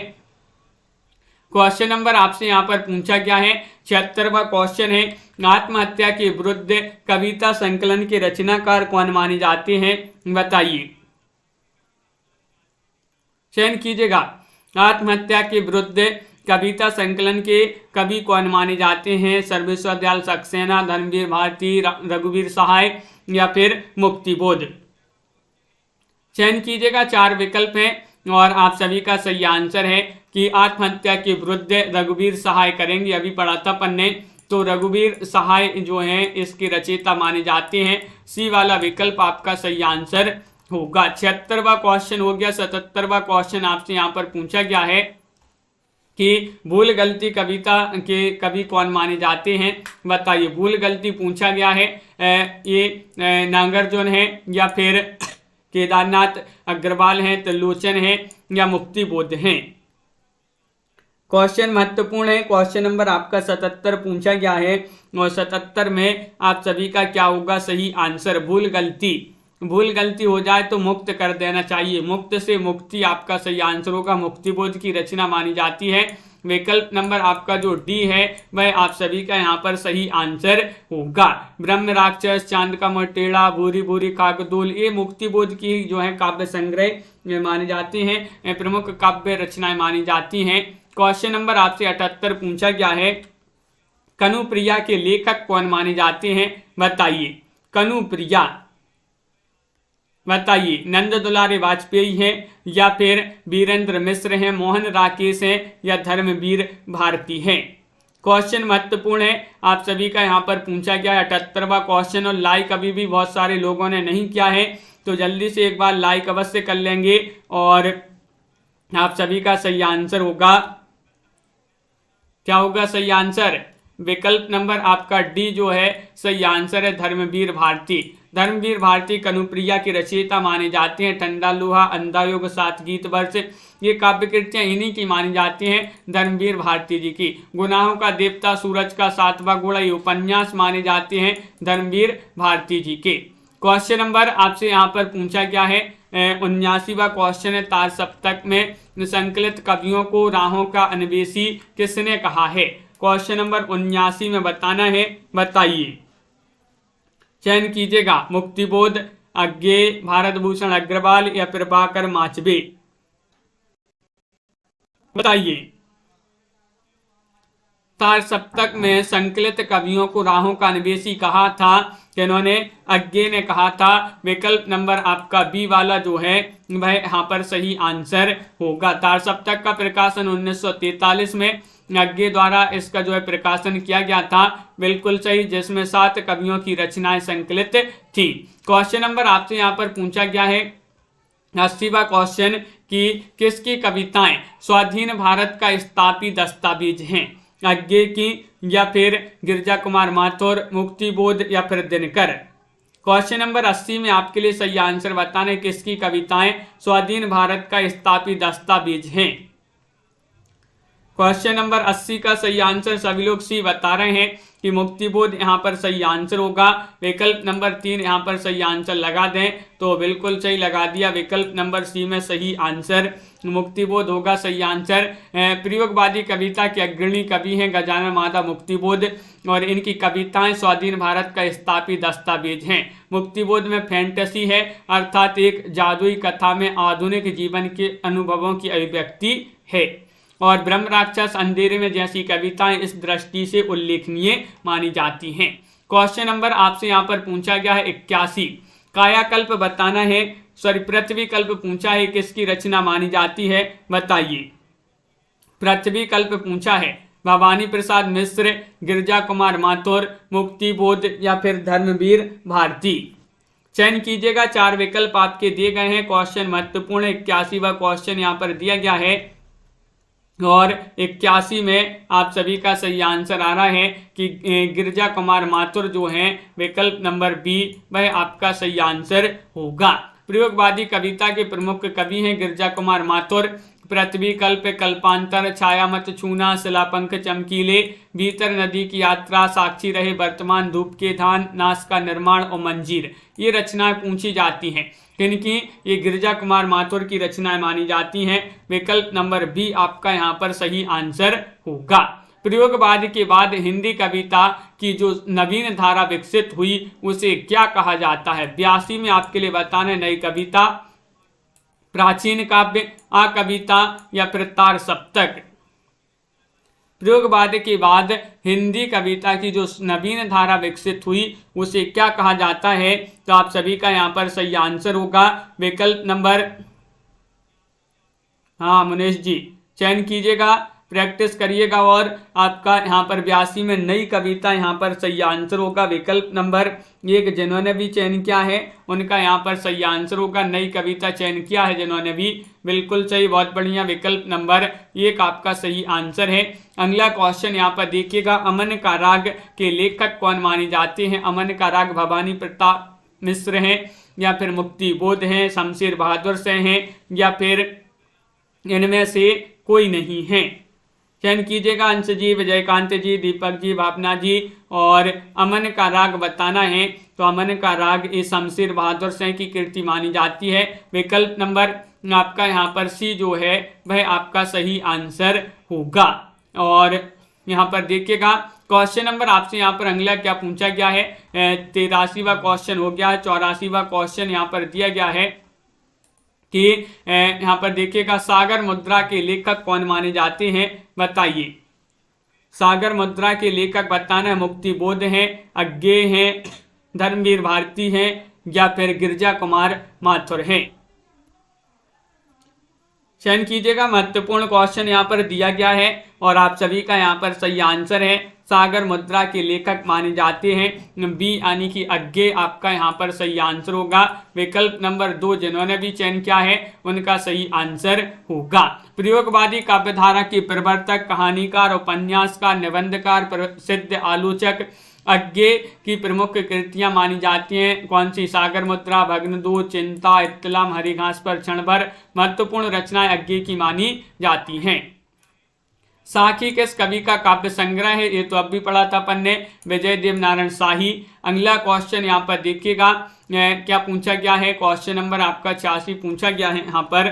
क्वेश्चन नंबर आपसे यहाँ पर पूछा गया है, 76वां क्वेश्चन है। आत्महत्या के विरुद्ध कविता संकलन के रचनाकार कौन माने जाते हैं, बताइए, चयन कीजिएगा। आत्महत्या के विरुद्ध कविता संकलन के कवि कौन माने जाते हैं, सर्वेश्वर दयाल सक्सेना, धर्मवीर भारती, रघुवीर सहाय या फिर मुक्तिबोध। चयन कीजिएगा। 4 विकल्प हैं और आप सभी का सही आंसर है कि आत्महत्या के विरुद्ध रघुवीर सहाय करेंगे। अभी पढ़ा था अपन ने तो रघुवीर सहाय जो हैं इसके रचयिता माने जाते हैं। सी वाला विकल्प आपका सही आंसर होगा। 76वां क्वेश्चन हो गया। 77वां क्वेश्चन आपसे यहाँ पर पूछा गया है कि भूल गलती कविता के कवि कौन माने जाते हैं, बताइए। भूल गलती पूछा गया है, ये नागार्जुन है या फिर केदारनाथ अग्रवाल हैं, त्रिलोचन है या मुक्तिबोध हैं। क्वेश्चन महत्वपूर्ण है। क्वेश्चन नंबर आपका 77 पूछा गया है और 77 में आप सभी का क्या होगा सही आंसर। भूल गलती हो जाए तो मुक्त कर देना चाहिए। मुक्त से मुक्ति आपका सही आंसर होगा। मुक्तिबोध की रचना मानी जाती है। विकल्प नंबर आपका जो डी है वह आप सभी का यहाँ पर सही आंसर होगा। ब्रह्म राक्षस, चांद का मोटेड़ा, भूरी भूरी कागदोल, ये मुक्तिबोध की जो है काव्य संग्रह माने जाते हैं, प्रमुख काव्य रचनाएं मानी जाती हैं। क्वेश्चन नंबर आपसे 78 पूछा गया है, कनुप्रिया के लेखक कौन माने जाते हैं, बताइए। कनुप्रिया, बताइए। नंद दुलारे वाजपेयी हैं या फिर वीरेंद्र मिश्र हैं, मोहन राकेश हैं या धर्मवीर भारती हैं। क्वेश्चन महत्वपूर्ण है, आप सभी का यहाँ पर पूछा गया है 78वां क्वेश्चन। और लाइक अभी भी बहुत सारे लोगों ने नहीं किया है, तो जल्दी से एक बार लाइक अवश्य कर लेंगे और आप सभी का सही आंसर होगा। क्या होगा सही आंसर? विकल्प नंबर आपका डी जो है सही आंसर है, धर्मवीर भारती। धर्मवीर भारती कनुप्रिया के रचयिता माने जाते हैं। ठंडा लोहा, अंधायोग, सात गीत वर्ष, ये काव्य कृतियां इन्हीं की मानी जाती हैं, धर्मवीर भारती जी की। गुनाहों का देवता, सूरज का सातवां घोड़ा, ये उपन्यास माने जाते हैं धर्मवीर भारती जी के। क्वेश्चन नंबर आपसे यहाँ पर पूछा गया है 79वां क्वेश्चन है, तार सप्तक में संकलित कवियों को राहों का अन्वेषी किसने कहा है? क्वेश्चन नंबर 79 में बताना है, बताइए। चयन कीजिएगा, मुक्तिबोध, अज्ञेय, भारत भूषण अग्रवाल या प्रभाकर माचबे, बताइए। तार सप्तक में संकलित कवियों को राहों का अन्वेषी कहा था, इन्होंने अज्ञेय ने कहा था। विकल्प नंबर आपका बी वाला जो है वह यहाँ पर सही आंसर होगा। तार सप्तक का प्रकाशन 1943 में अज्ञेय द्वारा इसका जो है प्रकाशन किया गया था, बिल्कुल सही, जिसमें 7 कवियों की रचनाएं संकलित थी। क्वेश्चन नंबर आपसे यहाँ पर पूछा गया है 80वां क्वेश्चन कि किसकी कविताएं स्वाधीन भारत का स्थापी दस्तावेज हैं? अज्ञेय की या फिर गिरजा कुमार माथुर, मुक्तिबोध या फिर दिनकर। क्वेश्चन नंबर 80 में आपके लिए सही आंसर बताने किसकी कविताएं स्वाधीन भारत का स्थापी दस्तावेज हैं। क्वेश्चन नंबर 80 का सही आंसर सभी लोग सी बता रहे हैं कि मुक्तिबोध यहाँ पर सही आंसर होगा। विकल्प नंबर 3 यहाँ पर सही आंसर लगा दें तो बिल्कुल सही लगा दिया। विकल्प नंबर सी में सही आंसर मुक्तिबोध होगा सही आंसर। प्रयोगवादी कविता के अग्रणी कवि हैं गजानन माधव मुक्तिबोध और इनकी कविताएं स्वाधीन भारत का स्थापी दस्तावेज हैं। मुक्तिबोध में फैंटेसी है, अर्थात एक जादुई कथा में आधुनिक जीवन के अनुभवों की अभिव्यक्ति है। और ब्रह्म राक्षस, अंधेरे में जैसी कविताएं इस दृष्टि से उल्लेखनीय मानी जाती हैं। क्वेश्चन नंबर आपसे यहाँ पर पूछा गया है 81, कायाकल्प बताना है, सॉरी पृथ्वी कल्प पूछा है, किसकी रचना मानी जाती है, बताइए। पृथ्वी कल्प पूछा है भवानी प्रसाद मिश्र, गिरजा कुमार माथुर, मुक्तिबोध या फिर धर्मवीर भारती। चयन कीजिएगा, 4 विकल्प आपके दिए गए हैं। क्वेश्चन महत्वपूर्ण 81वां क्वेश्चन यहाँ पर दिया गया है और 81 में आप सभी का सही आंसर आ रहा है कि गिरजा कुमार माथुर जो हैं, विकल्प नंबर बी वह आपका सही आंसर होगा। प्रयोगवादी कविता के प्रमुख कवि हैं गिरजा कुमार माथुर। पृथ्वी कल्प, कल्पांतर, छाया मत छूना, शिलापंख चमकीले, भीतर नदी की यात्रा, साक्षी रहे वर्तमान, धूप के धान, नाश का निर्माण और मंजीर, ये रचनाएं पूछी जाती हैं। किनकी? ये गिरजा कुमार माथुर की रचनाएं मानी जाती हैं। विकल्प नंबर बी आपका यहाँ पर सही आंसर होगा। प्रयोगवाद के बाद हिंदी कविता की जो नवीन धारा विकसित हुई उसे क्या कहा जाता है? 82 में आपके लिए बताना नई कविता, प्राचीन काव्य, आ कविता या फिर तार सप्तक। प्रयोगवाद के बाद हिंदी कविता की जो नवीन धारा विकसित हुई उसे क्या कहा जाता है? तो आप सभी का यहाँ पर सही आंसर होगा विकल्प नंबर, हाँ मुनेश जी चयन कीजिएगा, प्रैक्टिस करिएगा। और आपका यहाँ पर 82 में नई कविता यहाँ पर सही आंसर होगा विकल्प नंबर 1। जिन्होंने भी चयन किया है उनका यहाँ पर सही आंसर होगा, नई कविता चयन किया है जिन्होंने भी, बिल्कुल सही, बहुत बढ़िया, विकल्प नंबर 1 आपका सही आंसर है। अगला क्वेश्चन यहाँ पर देखिएगा, अमन का राग के लेखक कौन माने जाते हैं? अमन का राग भवानी प्रताप मिश्र हैं, या फिर मुक्ति बोध हैं, शमशेर बहादुर से हैं, या फिर इनमें से कोई नहीं है? चयन कीजिएगा। अंश जी, विजयकांत जी, दीपक जी, भावना जी। और अमन का राग बताना है तो अमन का राग ये शमशेर बहादुर से की कृति मानी जाती है। विकल्प नंबर आपका यहाँ पर सी जो है वह आपका सही आंसर होगा। और यहाँ पर देखिएगा क्वेश्चन नंबर आपसे यहाँ पर अगला क्या पूछा गया है, 83वां क्वेश्चन हो गया है। 84वां क्वेश्चन यहाँ पर दिया गया है कि यहाँ पर देखिएगा, सागर मुद्रा के लेखक कौन माने जाते हैं? बताइए। सागर मुद्रा के लेखक बताना है, मुक्ति बोध हैं, अज्ञेय हैं, धर्मवीर भारती हैं, या फिर गिरजा कुमार माथुर हैं? चयन कीजिएगा। महत्वपूर्ण क्वेश्चन यहाँ पर दिया गया है और आप सभी का यहाँ पर सही आंसर है, सागर मुद्रा के लेखक माने जाते हैं बी यानी कि अज्ञेय आपका यहाँ पर सही आंसर होगा। विकल्प नंबर 2 जिन्होंने भी चयन किया है उनका सही आंसर होगा। प्रयोगवादी काव्यधारा के प्रवर्तक, कहानीकार, उपन्यासकार, निबंधकार, प्रसिद्ध आलोचक अज्ञेय की प्रमुख कृतियां मानी जाती हैं कौन सी? सागर मुद्रा, भग्नदूत, चिंता, इत्तलम, हरिघास पर क्षण भर। महत्वपूर्ण रचनाएं अज्ञेय की मानी जाती हैं। साखी किस कवि का काव्य संग्रह है? ये तो अब भी पढ़ा था अपन ने, विजय देव नारायण शाही। अगला क्वेश्चन यहाँ पर देखिएगा क्या पूछा गया है, क्वेश्चन नंबर आपका 86 पूछा गया है यहाँ पर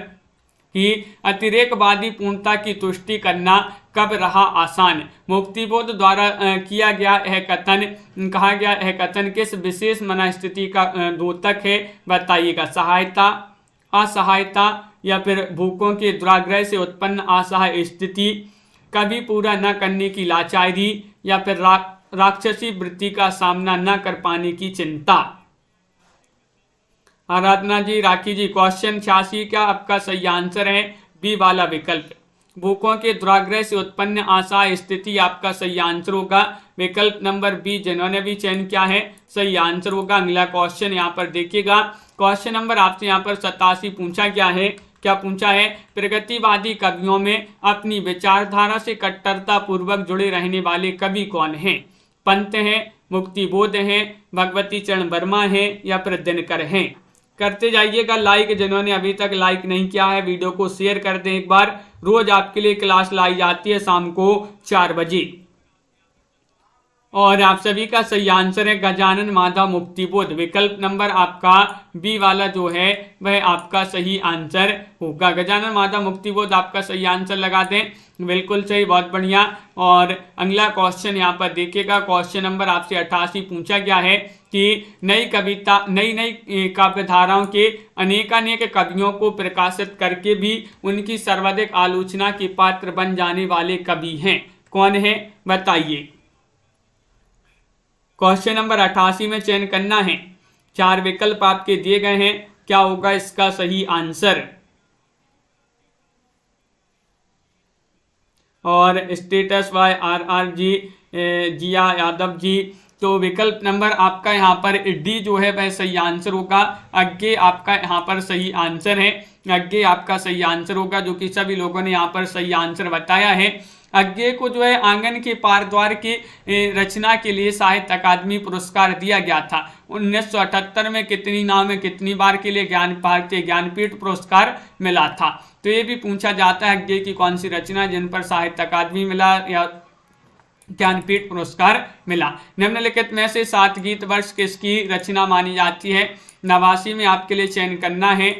कि अतिरेकवादी पूर्णता की तुष्टि करना कब रहा आसान? मुक्तिबोध द्वारा किया गया है कथन, कहा गया है कथन किस विशेष मनस्थिति का द्योतक है? बताइएगा। सहायता, असहायता, या फिर भूखों के दुराग्रह से उत्पन्न असहाय स्थिति, कभी पूरा न करने की लाचारी, या फिर राक्षसी वृत्ति का सामना न कर पाने की चिंता। आराधना जी, राखी जी, क्वेश्चन 86 का आपका सही आंसर है बी वाला विकल्प। भूखों के दुराग्रह से उत्पन्न असहाय स्थिति आपका सही आंसर होगा। विकल्प नंबर बी जिन्होंने भी चयन किया है सही आंसर होगा। अगला क्वेश्चन यहाँ पर देखिएगा, क्वेश्चन नंबर आपसे यहाँ पर 87 पूछा गया है। क्या पूछा है? प्रगतिवादी कवियों में अपनी विचारधारा से कट्टरता पूर्वक जुड़े रहने वाले कवि कौन हैं? पंत हैं, मुक्तिबोध हैं, भगवती चरण वर्मा हैं, या फिर दिनकर हैं? करते जाइएगा लाइक, जिन्होंने अभी तक लाइक नहीं किया है वीडियो को शेयर कर दें एक बार। रोज आपके लिए क्लास लाई जाती है शाम को 4 बजे। और आप सभी का सही आंसर है गजानन माधव मुक्तिबोध। विकल्प नंबर आपका बी वाला जो है वह आपका सही आंसर होगा। गजानन माधव मुक्तिबोध आपका सही आंसर लगा दें, बिल्कुल सही, बहुत बढ़िया। और अगला क्वेश्चन यहाँ पर देखिएगा, क्वेश्चन नंबर आपसे 88 पूछा गया है कि नई काव्यधाराओं के अनेकानेक कवियों को प्रकाशित करके भी उनकी सर्वाधिक आलोचना के पात्र बन जाने वाले कवि हैं कौन है? बताइए। क्वेश्चन नंबर 88 में चयन करना है, 4 विकल्प आपके दिए गए हैं, क्या होगा इसका सही आंसर? और स्टेटस बाय RR जी, जिया यादव जी, तो विकल्प नंबर आपका यहाँ पर डी जो है वह सही आंसर होगा। अज्ञेय आपका यहाँ पर सही आंसर है, अज्ञेय आपका सही आंसर होगा, जो कि सभी लोगों ने यहाँ पर सही आंसर बताया है। अज्ञेय को जो है आंगन के पारद्वार की रचना के लिए साहित्य अकादमी पुरस्कार दिया गया था। 1978 में कितनी नाम में कितनी बार के लिए भारतीय ज्ञानपीठ पुरस्कार मिला था? तो ये भी पूछा जाता है अज्ञेय की कौन सी रचना जिन पर साहित्य अकादमी मिला या ज्ञानपीठ पुरस्कार मिला। निम्नलिखित में से 7 गीत वर्ष किसकी रचना मानी जाती है? 89 में आपके लिए चयन करना है।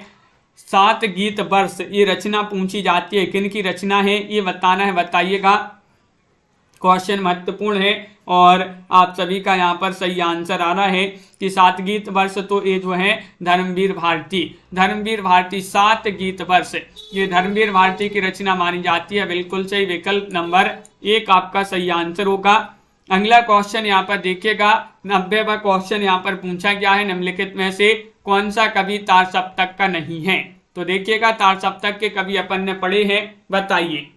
7 गीत वर्ष ये रचना पूछी जाती है, किन की रचना है ये बताना है, बताइएगा। क्वेश्चन महत्वपूर्ण है और आप सभी का यहाँ पर सही आंसर आ रहा है कि 7 गीत वर्ष तो ये जो है धर्मवीर भारती, धर्मवीर भारती 7 गीत वर्ष ये धर्मवीर भारती की रचना मानी जाती है, बिल्कुल सही। विकल्प नंबर 1 आपका सही आंसर होगा। अगला क्वेश्चन यहाँ पर देखिएगा, 90वां क्वेश्चन यहाँ पर पूछा गया है, निम्नलिखित में से कौन सा कवि तार सप्तक का नहीं है? तो देखिएगा तार सप्तक के कवि अपन ने पढ़े हैं, बताइए।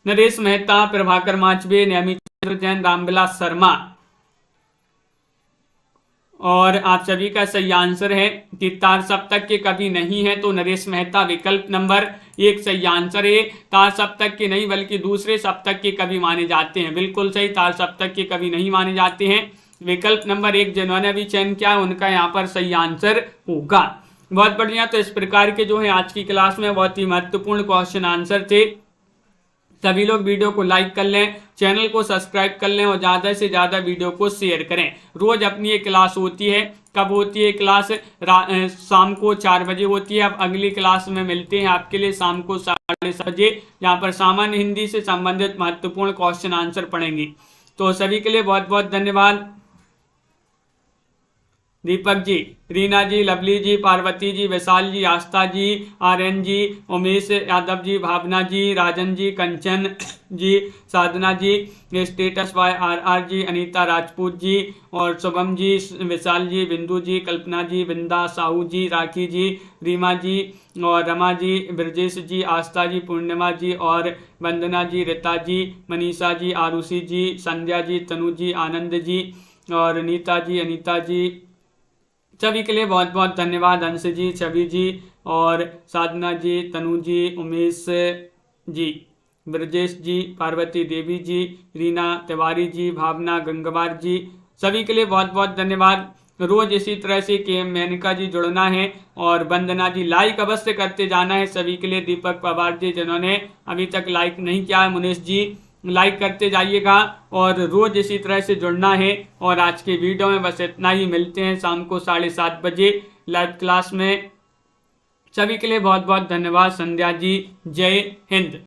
नरेश मेहता, प्रभाकर माचवे, नेमिचंद्र जैन, रामविलास शर्मा। और आप सभी का सही आंसर है कि तार सप्तक के कवि नहीं है, तो नरेश मेहता विकल्प नंबर 1 सही आंसर है। तार सप्तक के नहीं बल्कि दूसरे सप्तक के कवि माने जाते हैं, बिल्कुल सही, तार सप्तक के कवि नहीं माने जाते हैं। विकल्प नंबर 1 जिन्होंने भी चयन किया उनका यहाँ पर सही आंसर होगा। बहुत बढ़िया। तो इस प्रकार के जो है आज की क्लास में बहुत ही महत्वपूर्ण क्वेश्चन आंसर थे। सभी लोग वीडियो को लाइक कर लें, चैनल को सब्सक्राइब कर लें और ज़्यादा से ज़्यादा वीडियो को शेयर करें। रोज़ अपनी ये क्लास होती है, कब होती है क्लास? शाम को 4 बजे होती है। अब अगली क्लास में मिलते हैं आपके लिए शाम को 7:30 बजे, यहाँ पर सामान्य हिंदी से संबंधित महत्वपूर्ण क्वेश्चन आंसर पढ़ेंगे। तो सभी के लिए बहुत बहुत धन्यवाद। Deepak ji, Reena ji, Lovely ji, Parvati ji, Vishal ji, Aastha ji, Aryan ji, Umesh Yadav ji, Bhavna ji, Rajan ji, Kanchan ji, Sadhana ji, status by RR ji, Anita Rajput ji और शुभम जी, विशाल जी, बिंदु जी, कल्पना जी, बिंदा, साहू जी, राखी जी, रीमा जी और रमा जी, ब्रजेश जी, आस्था जी, पूर्णिमा जी और वंदना जी, रीता जी, मनीषा जी, आरुषि जी, संध्या जी, तनु जी, आनंद जी और नीता जी, अनीता जी, सभी के लिए बहुत बहुत धन्यवाद। अंश जी, छवि जी और साधना जी, तनु जी, उमेश जी, ब्रजेश जी, पार्वती देवी जी, रीना तिवारी जी, भावना गंगवार जी, सभी के लिए बहुत बहुत धन्यवाद। रोज इसी तरह से के मेनका जी जुड़ना है और वंदना जी लाइक अवश्य करते जाना है। सभी के लिए दीपक पवार जी जिन्होंने अभी तक लाइक नहीं किया है, मुनीष जी लाइक करते जाइएगा और रोज इसी तरह से जुड़ना है। और आज के वीडियो में बस इतना ही, मिलते हैं शाम को 7:30 बजे लाइव क्लास में। सभी के लिए बहुत बहुत धन्यवाद। संध्या जी, जय हिंद।